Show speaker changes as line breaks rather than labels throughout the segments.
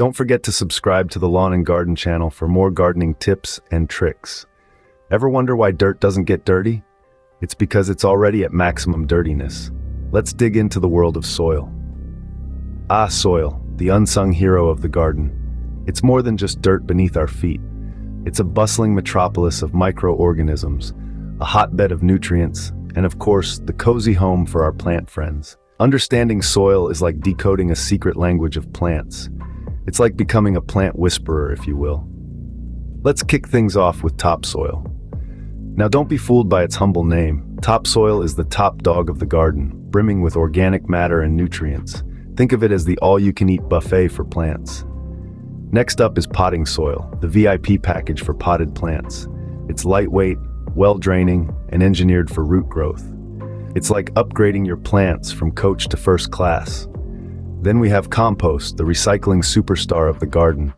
Don't forget to subscribe to the Lawn and Garden channel for more gardening tips and tricks. Ever wonder why dirt doesn't get dirty? It's because it's already at maximum dirtiness. Let's dig into the world of soil. Soil, the unsung hero of the garden. It's more than just dirt beneath our feet. It's a bustling metropolis of microorganisms, a hotbed of nutrients, and of course, the cozy home for our plant friends. Understanding soil is like decoding a secret language of plants. It's like becoming a plant whisperer, if you will. Let's kick things off with topsoil. Now don't be fooled by its humble name. Topsoil is the top dog of the garden, brimming with organic matter and nutrients. Think of it as the all-you-can-eat buffet for plants. Next up is potting soil, the VIP package for potted plants. It's lightweight, well-draining, and engineered for root growth. It's like upgrading your plants from coach to first class. Then we have compost, the recycling superstar of the garden.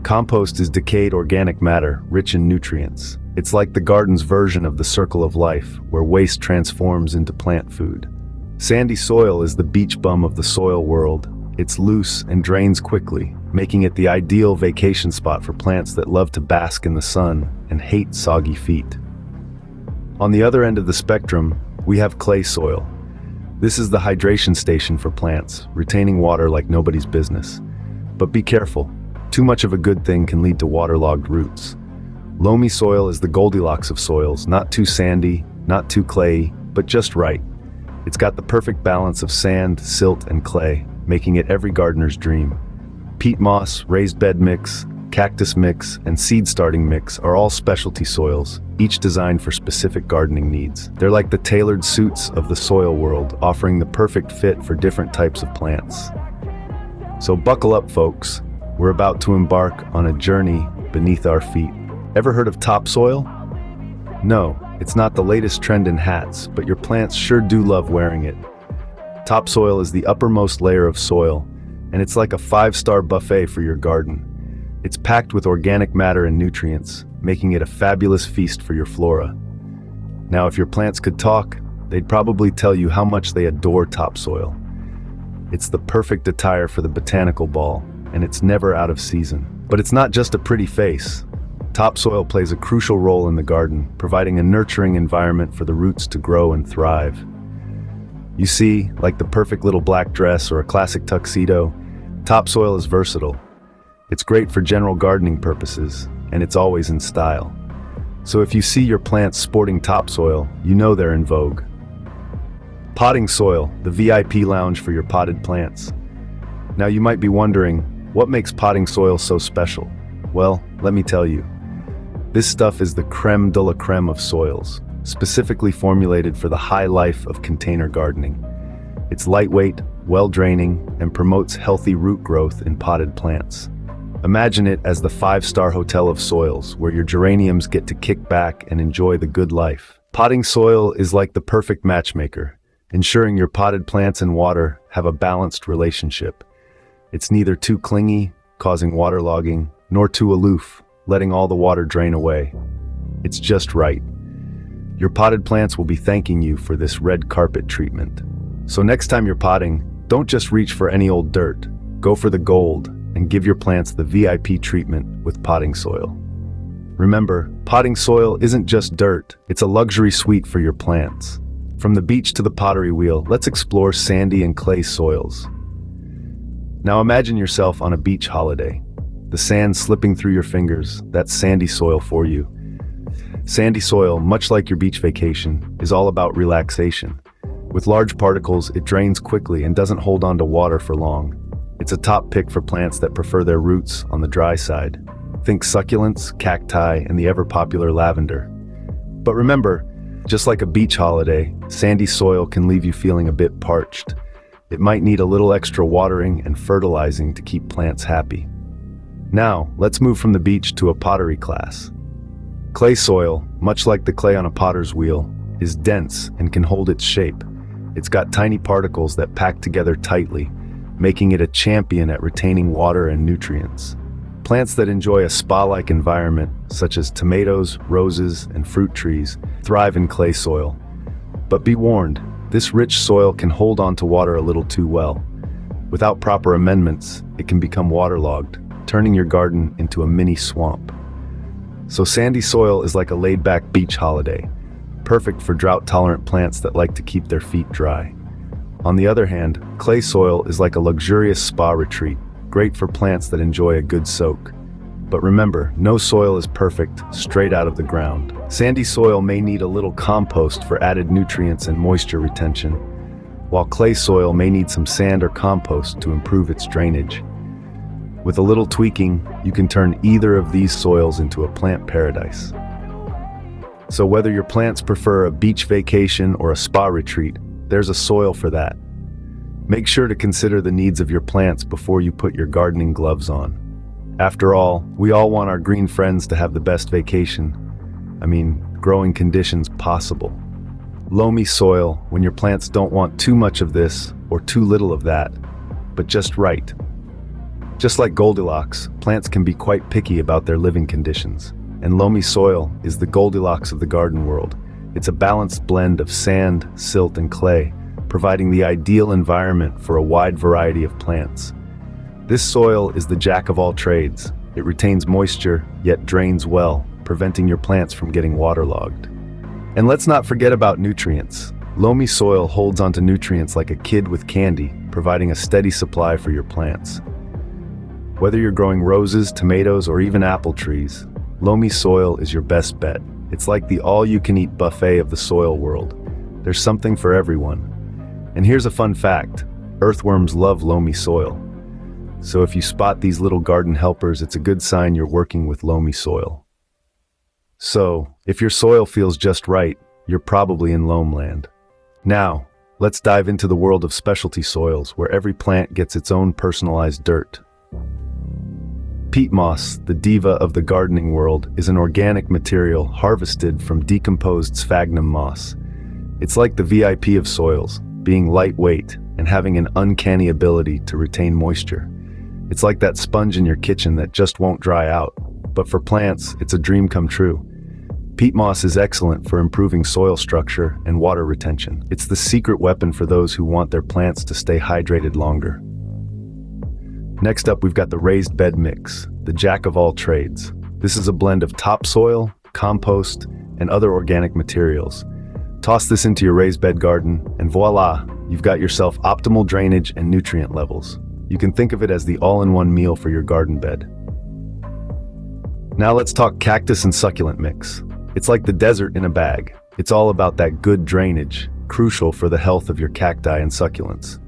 Compost is decayed organic matter, rich in nutrients. It's like the garden's version of the circle of life, where waste transforms into plant food. Sandy soil is the beach bum of the soil world. It's loose and drains quickly, making it the ideal vacation spot for plants that love to bask in the sun and hate soggy feet. On the other end of the spectrum, we have clay soil. This is the hydration station for plants, retaining water like nobody's business. But be careful, too much of a good thing can lead to waterlogged roots. Loamy soil is the Goldilocks of soils, not too sandy, not too clayey, but just right. It's got the perfect balance of sand, silt, and clay, making it every gardener's dream. Peat moss, raised bed mix, cactus mix, and seed starting mix are all specialty soils, each designed for specific gardening needs. They're like the tailored suits of the soil world, offering the perfect fit for different types of plants. So buckle up, folks. We're about to embark on a journey beneath our feet. Ever heard of topsoil? No, it's not the latest trend in hats, but your plants sure do love wearing it. Topsoil is the uppermost layer of soil, and it's like a 5-star buffet for your garden. It's packed with organic matter and nutrients, making it a fabulous feast for your flora. Now, if your plants could talk, they'd probably tell you how much they adore topsoil. It's the perfect attire for the botanical ball, and it's never out of season. But it's not just a pretty face. Topsoil plays a crucial role in the garden, providing a nurturing environment for the roots to grow and thrive. You see, like the perfect little black dress or a classic tuxedo, topsoil is versatile. It's great for general gardening purposes, and it's always in style. So if you see your plants sporting topsoil, you know they're in vogue. Potting soil, the VIP lounge for your potted plants. Now you might be wondering, what makes potting soil so special? Well, let me tell you. This stuff is the creme de la creme of soils, specifically formulated for the high life of container gardening. It's lightweight, well-draining, and promotes healthy root growth in potted plants. Imagine it as the 5-star hotel of soils, where your geraniums get to kick back and enjoy the good life. Potting soil is like the perfect matchmaker, ensuring your potted plants and water have a balanced relationship. It's neither too clingy, causing waterlogging, nor too aloof, letting all the water drain away. It's just right. Your potted plants will be thanking you for this red carpet treatment. So next time you're potting, don't just reach for any old dirt. Go for the gold and give your plants the VIP treatment with potting soil. Remember, potting soil isn't just dirt, it's a luxury suite for your plants. From the beach to the pottery wheel, let's explore sandy and clay soils. Now imagine yourself on a beach holiday. The sand slipping through your fingers, that's sandy soil for you. Sandy soil, much like your beach vacation, is all about relaxation. With large particles, it drains quickly and doesn't hold on to water for long. It's a top pick for plants that prefer their roots on the dry side. Think succulents, cacti, and the ever-popular lavender. But remember, just like a beach holiday, sandy soil can leave you feeling a bit parched. It might need a little extra watering and fertilizing to keep plants happy. Now, let's move from the beach to a pottery class. Clay soil, much like the clay on a potter's wheel, is dense and can hold its shape. It's got tiny particles that pack together tightly, making it a champion at retaining water and nutrients. Plants that enjoy a spa-like environment, such as tomatoes, roses, and fruit trees, thrive in clay soil. But be warned, this rich soil can hold on to water a little too well. Without proper amendments, it can become waterlogged, turning your garden into a mini swamp. So sandy soil is like a laid-back beach holiday, perfect for drought-tolerant plants that like to keep their feet dry. On the other hand, clay soil is like a luxurious spa retreat, great for plants that enjoy a good soak. But remember, no soil is perfect straight out of the ground. Sandy soil may need a little compost for added nutrients and moisture retention, while clay soil may need some sand or compost to improve its drainage. With a little tweaking, you can turn either of these soils into a plant paradise. So whether your plants prefer a beach vacation or a spa retreat, there's a soil for that. Make sure to consider the needs of your plants before you put your gardening gloves on. After all, we all want our green friends to have the best vacation. Growing conditions possible. Loamy soil when your plants don't want too much of this or too little of that, but just right. Just like Goldilocks, plants can be quite picky about their living conditions, and loamy soil is the Goldilocks of the garden world. It's a balanced blend of sand, silt, and clay, providing the ideal environment for a wide variety of plants. This soil is the jack of all trades. It retains moisture, yet drains well, preventing your plants from getting waterlogged. And let's not forget about nutrients. Loamy soil holds onto nutrients like a kid with candy, providing a steady supply for your plants. Whether you're growing roses, tomatoes, or even apple trees, loamy soil is your best bet. It's like the all-you-can-eat buffet of the soil world. There's something for everyone. And here's a fun fact: earthworms love loamy soil. So if you spot these little garden helpers, it's a good sign you're working with loamy soil. So, if your soil feels just right, you're probably in loam land. Now, let's dive into the world of specialty soils, where every plant gets its own personalized dirt. Peat moss, the diva of the gardening world, is an organic material harvested from decomposed sphagnum moss. It's like the VIP of soils, being lightweight and having an uncanny ability to retain moisture. It's like that sponge in your kitchen that just won't dry out. But for plants, it's a dream come true. Peat moss is excellent for improving soil structure and water retention. It's the secret weapon for those who want their plants to stay hydrated longer. Next up, we've got the raised bed mix, the jack of all trades. This is a blend of topsoil, compost, and other organic materials. Toss this into your raised bed garden, and voila, you've got yourself optimal drainage and nutrient levels. You can think of it as the all-in-one meal for your garden bed. Now let's talk cactus and succulent mix. It's like the desert in a bag. It's all about that good drainage, crucial for the health of your cacti and succulents.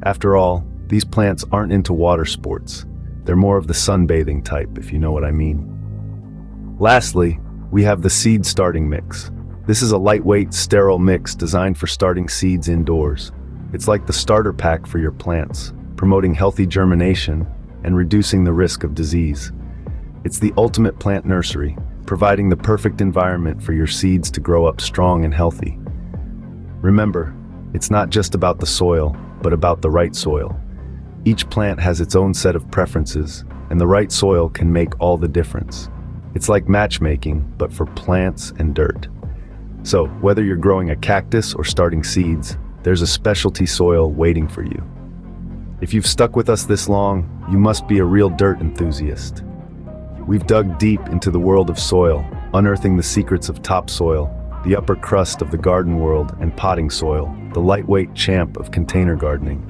After all, these plants aren't into water sports. They're more of the sunbathing type, if you know what I mean. Lastly, we have the seed starting mix. This is a lightweight, sterile mix designed for starting seeds indoors. It's like the starter pack for your plants, promoting healthy germination and reducing the risk of disease. It's the ultimate plant nursery, providing the perfect environment for your seeds to grow up strong and healthy. Remember, it's not just about the soil, but about the right soil. Each plant has its own set of preferences, and the right soil can make all the difference. It's like matchmaking, but for plants and dirt. So, whether you're growing a cactus or starting seeds, there's a specialty soil waiting for you. If you've stuck with us this long, you must be a real dirt enthusiast. We've dug deep into the world of soil, unearthing the secrets of topsoil, the upper crust of the garden world, and potting soil, the lightweight champ of container gardening.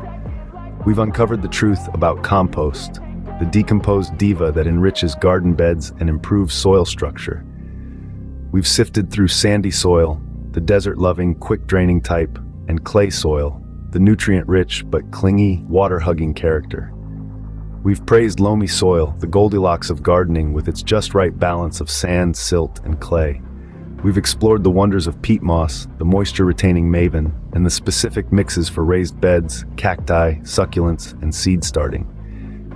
We've uncovered the truth about compost, the decomposed diva that enriches garden beds and improves soil structure. We've sifted through sandy soil, the desert-loving, quick-draining type, and clay soil, the nutrient-rich but clingy, water-hugging character. We've praised loamy soil, the Goldilocks of gardening with its just right balance of sand, silt, and clay. We've explored the wonders of peat moss, the moisture-retaining maven, and the specific mixes for raised beds, cacti, succulents, and seed starting.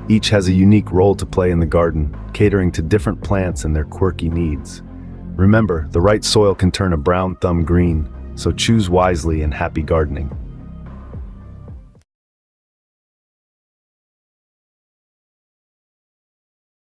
Each has a unique role to play in the garden, catering to different plants and their quirky needs. Remember, the right soil can turn a brown thumb green, so choose wisely and happy gardening.